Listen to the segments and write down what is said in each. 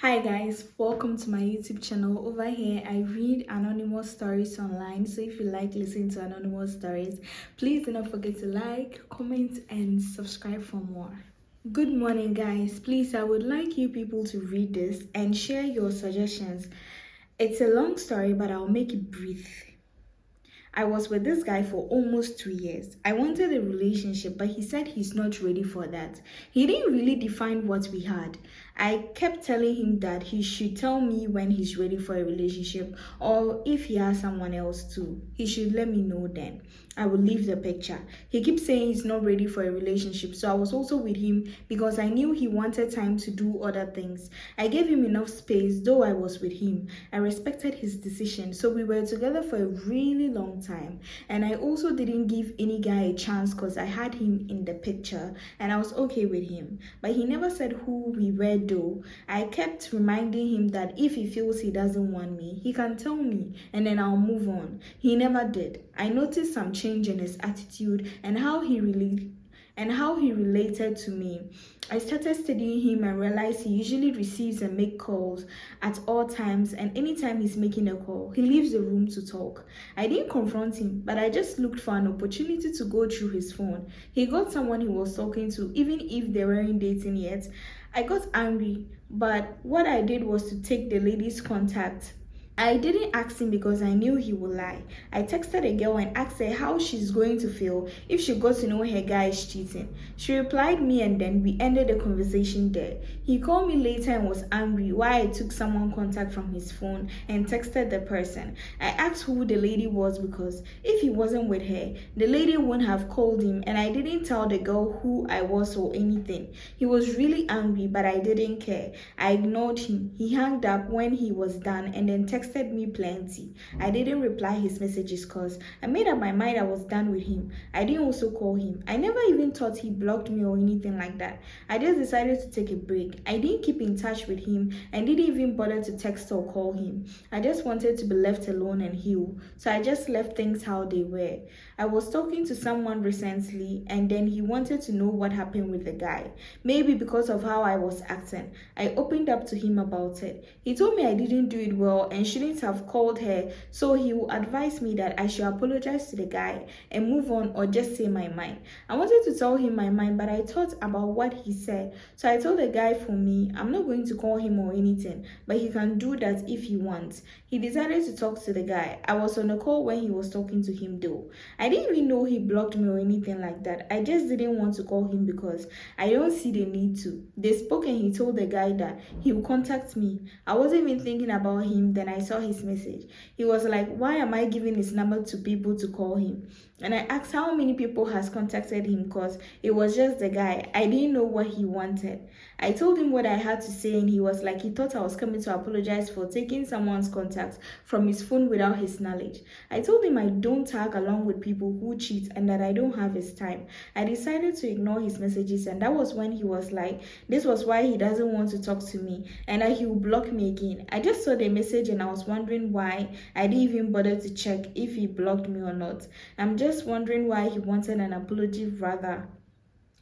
Hi guys, welcome to my YouTube channel. Over here, I read anonymous stories online. So if you like listening to anonymous stories, please do not forget to like, comment, and subscribe for more. Good morning, guys. Please, I would like you people to read this and share your suggestions. It's a long story, but I'll make it brief. I was with this guy for almost 2 years. I wanted a relationship, but he said he's not ready for that. He didn't really define what we had. I kept telling him that he should tell me when he's ready for a relationship, or if he has someone else too. He should let me know then. I will leave the picture. He keeps saying he's not ready for a relationship, so I was also with him because I knew he wanted time to do other things. I gave him enough space, though I was with him. I respected his decision, so we were together for a really long time. And I also didn't give any guy a chance because I had him in the picture and I was okay with him. But he never said who we were though. I kept reminding him that if he feels he doesn't want me, he can tell me and then I'll move on. He never did. I noticed some change in his attitude and how he related to me. I started studying him and realized he usually receives and makes calls at all times, and anytime he's making a call, he leaves the room to talk. I didn't confront him, but I just looked for an opportunity to go through his phone. He got someone he was talking to, even if they weren't dating yet. I got angry, but what I did was to take the lady's contact. I didn't ask him because I knew he would lie. I texted a girl and asked her how she's going to feel if she got to know her guy is cheating. She replied me and then we ended the conversation there. He called me later and was angry why I took someone's contact from his phone and texted the person. I asked who the lady was because if he wasn't with her, the lady wouldn't have called him, and I didn't tell the girl who I was or anything. He was really angry, but I didn't care. I ignored him. He hung up when he was done and then texted me plenty. I didn't reply his messages because I made up my mind I was done with him. I didn't also call him. I never even thought he blocked me or anything like that. I just decided to take a break. I didn't keep in touch with him and didn't even bother to text or call him. I just wanted to be left alone and heal. So I just left things how they were. I was talking to someone recently and then he wanted to know what happened with the guy. Maybe because of how I was acting. I opened up to him about it. He told me I didn't do it well and shouldn't have called her, so he would advise me that I should apologize to the guy and move on or just say my mind. I wanted to tell him my mind, but I thought about what he said. So I told the guy for me, I'm not going to call him or anything, but he can do that if he wants. He decided to talk to the guy. I was on a call when he was talking to him though. I didn't even know he blocked me or anything like that. I just didn't want to call him because I don't see the need to. They spoke and he told the guy that he would contact me. I wasn't even thinking about him, then I saw his message. He was like, why am I giving his number to people to call him? And I asked how many people has contacted him because it was just the guy. I didn't know what he wanted. I told him what I had to say and he was like he thought I was coming to apologize for taking someone's contact from his phone without his knowledge. I told him I don't tag along with people who cheat and that I don't have his time. I decided to ignore his messages and that was when he was like this was why he doesn't want to talk to me and that he will block me again. I just saw the message and I was wondering why I didn't even bother to check if he blocked me or not. I'm just wondering why he wanted an apology rather.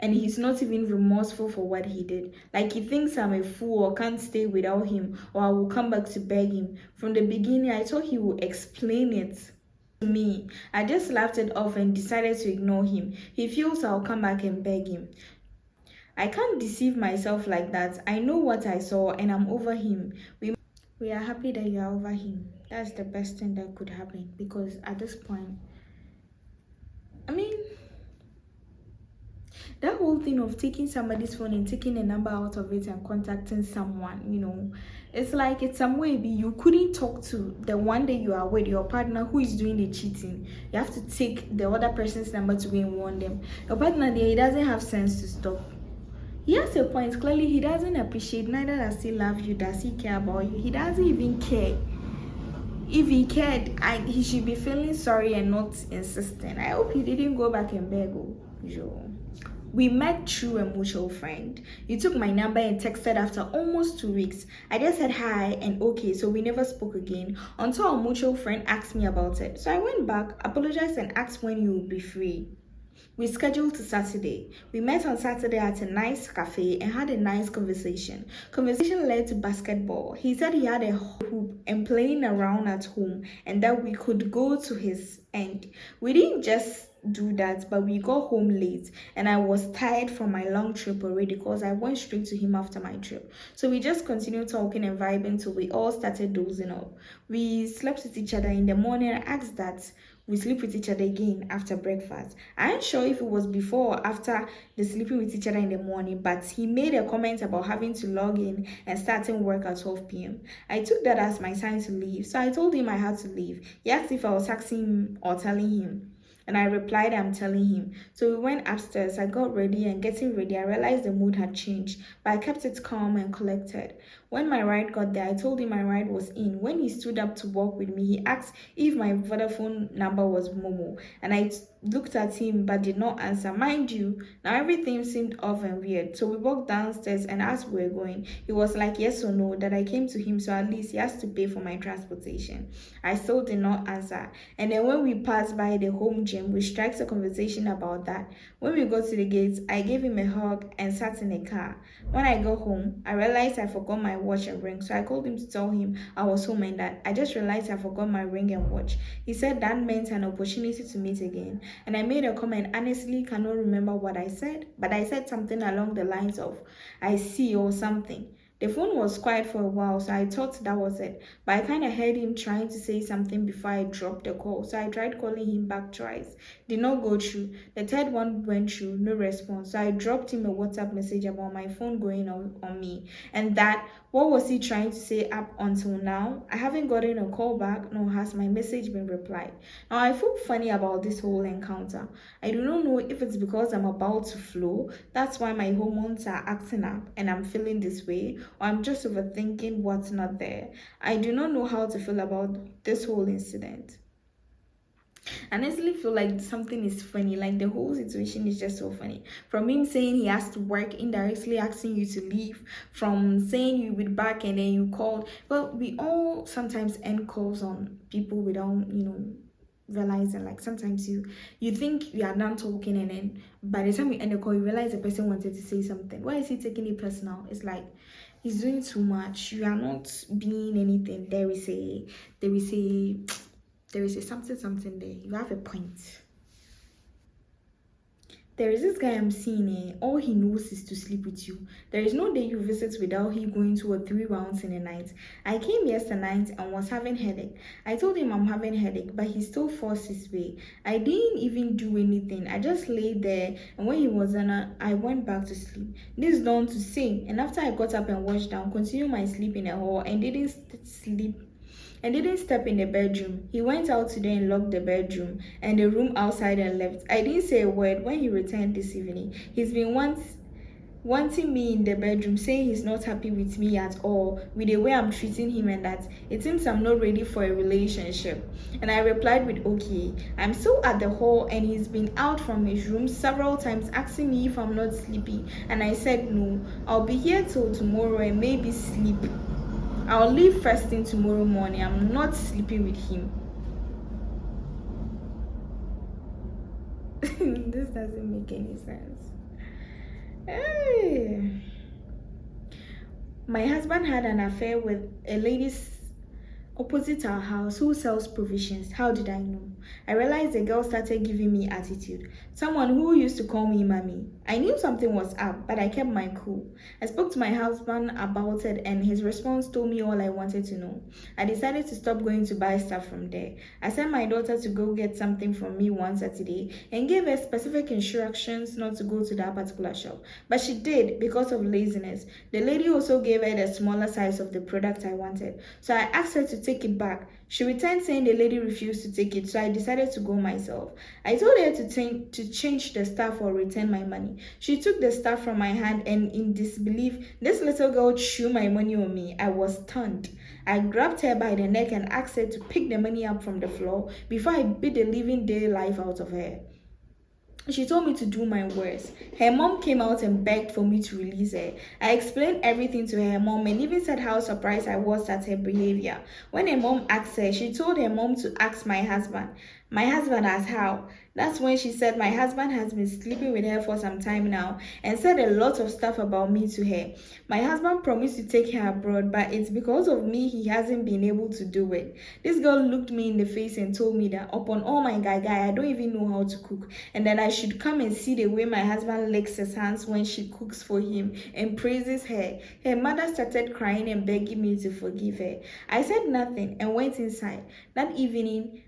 And he's not even remorseful for what he did. Like he thinks I'm a fool or can't stay without him or I will come back to beg him. From the beginning, I thought he would explain it to me. I just laughed it off and decided to ignore him. He feels I'll come back and beg him. I can't deceive myself like that. I know what I saw and I'm over him. We are happy that you are over him. That's the best thing that could happen because at this point, I mean, that whole thing of taking somebody's phone and taking a number out of it and contacting someone, it's like it's some way you couldn't talk to the one that you are with, your partner who is doing the cheating. You have to take the other person's number to go and warn them. Your partner there, he doesn't have sense to stop. He has a point. Clearly, he doesn't appreciate, neither does he love you, does he care about you. He doesn't even care. If he cared, he should be feeling sorry and not insisting. I hope he didn't go back and beg. We met through a mutual friend. You took my number and texted after almost 2 weeks. I just said hi and okay, so we never spoke again until our mutual friend asked me about it. So I went back, apologized and asked when you would be free. We scheduled to Saturday. We met on Saturday at a nice cafe and had a nice conversation. Conversation led to basketball. He said he had a hoop and playing around at home and that we could go to his end. We didn't just do that, but we got home late and I was tired from my long trip already because I went straight to him after my trip. So we just continued talking and vibing till we all started dozing off. We slept with each other in the morning. I asked that we sleep with each other again after breakfast. I ain't sure if it was before or after the sleeping with each other in the morning, but he made a comment about having to log in and starting work at 12 p.m. I took that as my sign to leave, so I told him I had to leave. He asked if I was asking him or telling him. And I replied, I'm telling him. So we went upstairs. I got ready and getting ready, I realized the mood had changed, but I kept it calm and collected. When my ride got there, I told him my ride was in. When he stood up to walk with me, he asked if my Vodafone number was Momo. And I looked at him but did not answer. Mind you, now everything seemed off and weird. So we walked downstairs and as we were going, he was like yes or no that I came to him, so at least he has to pay for my transportation. I still did not answer. And then when we passed by the home gym, we struck a conversation about that. When we got to the gates, I gave him a hug and sat in a car. When I got home, I realized I forgot my watch and ring, so I called him to tell him I was home and that I just realized I forgot my ring and watch. He said that meant an opportunity to meet again, and I made a comment. Honestly, cannot remember what I said, but I said something along the lines of I see or something. The phone was quiet for a while, so I thought that was it. But I kind of heard him trying to say something before I dropped the call. So I tried calling him back twice. Did not go through. The third one went through, no response. So I dropped him a WhatsApp message about my phone going on me. And that, what was he trying to say up until now? I haven't gotten a call back, nor has my message been replied. Now I feel funny about this whole encounter. I do not know if it's because I'm about to flow. That's why my hormones are acting up and I'm feeling this way, or I'm just overthinking what's not there. I do not know how to feel about this whole incident. I honestly feel like something is funny, like the whole situation is just so funny. From him saying he has to work, indirectly asking you to leave, from saying you will be back and then you called. Well, we all sometimes end calls on people without, realizing. Like sometimes you think you are done talking and then by the time you end the call you realize the person wanted to say something. Why is he taking it personal? It's like he's doing too much. You are not being anything. There is a something there. You have a point. There is this guy I'm seeing, all he knows is to sleep with you. There is no day you visit without he going 2 or 3 rounds in a night. I came yesterday night and was having headache. I told him I'm having headache, but he still forced his way. I didn't even do anything. I just lay there, and when he was done, I went back to sleep. This dawn to say, and after I got up and washed down, continued my sleep in the hall and didn't step in the bedroom. He went out today and locked the bedroom and the room outside and left. I didn't say a word when he returned this evening. He's been wanting me in the bedroom, saying he's not happy with me at all, with the way I'm treating him and that it seems I'm not ready for a relationship. And I replied with okay. I'm still at the hall and he's been out from his room several times asking me if I'm not sleepy. And I said no, I'll be here till tomorrow and maybe sleep. I'll leave first thing tomorrow morning. I'm not sleeping with him. This doesn't make any sense. Hey. My husband had an affair with a lady opposite our house who sells provisions. How did I know? I realized the girl started giving me attitude. Someone who used to call me mommy. I knew something was up, but I kept my cool. I spoke to my husband about it and his response told me all I wanted to know. I decided to stop going to buy stuff from there. I sent my daughter to go get something from me one Saturday and gave her specific instructions not to go to that particular shop. But she did because of laziness. The lady also gave her the smaller size of the product I wanted. So I asked her to take it back. She returned saying the lady refused to take it, so I decided to go myself. I told her to change the stuff or return my money. She took the stuff from my hand and in disbelief, this little girl threw my money on me. I was stunned. I grabbed her by the neck and asked her to pick the money up from the floor before I beat the living life out of her. She told me to do my worst. Her mom came out and begged for me to release her. I explained everything to her mom and even said how surprised I was at her behavior. When her mom asked her, she told her mom to ask my husband. My husband asked how. That's when she said my husband has been sleeping with her for some time now and said a lot of stuff about me to her. My husband promised to take her abroad, but it's because of me he hasn't been able to do it. This girl looked me in the face and told me that upon all my guy, I don't even know how to cook, and that I should come and see the way my husband licks his hands when she cooks for him and praises her. Her mother started crying and begging me to forgive her. I said nothing and went inside. That evening,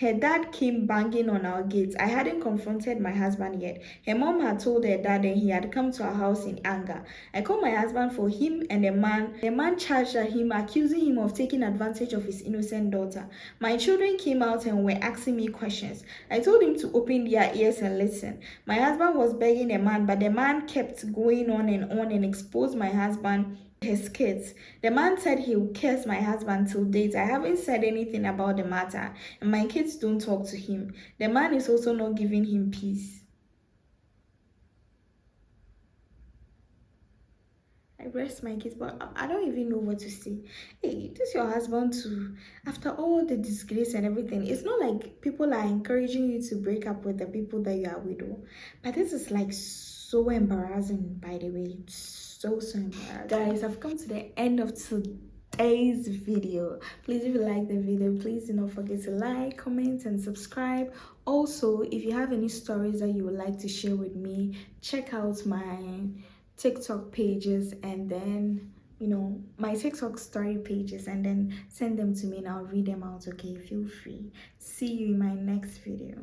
her dad came banging on our gates. I hadn't confronted my husband yet. Her mom had told her dad and he had come to our house in anger. I called my husband for him and the man charged at him, accusing him of taking advantage of his innocent daughter. My children came out and were asking me questions. I told him to open their ears and listen. My husband was begging the man, but the man kept going on and exposed my husband his kids. The man said he would curse my husband till date. I haven't said anything about the matter, and my kids don't talk to him. The man is also not giving him peace. I rest my kids, but I don't even know what to say. Hey, this your husband too. After all the disgrace and everything, it's not like people are encouraging you to break up with the people that you are with. But this is like so embarrassing, by the way. So embarrassing. Guys, I've come to the end of today's video. Please, if you like the video, please do not forget to like, comment and subscribe. Also, if you have any stories that you would like to share with me, check out my TikTok pages and then my TikTok story pages, and then send them to me and I'll read them out. Okay, feel free. See you in my next video.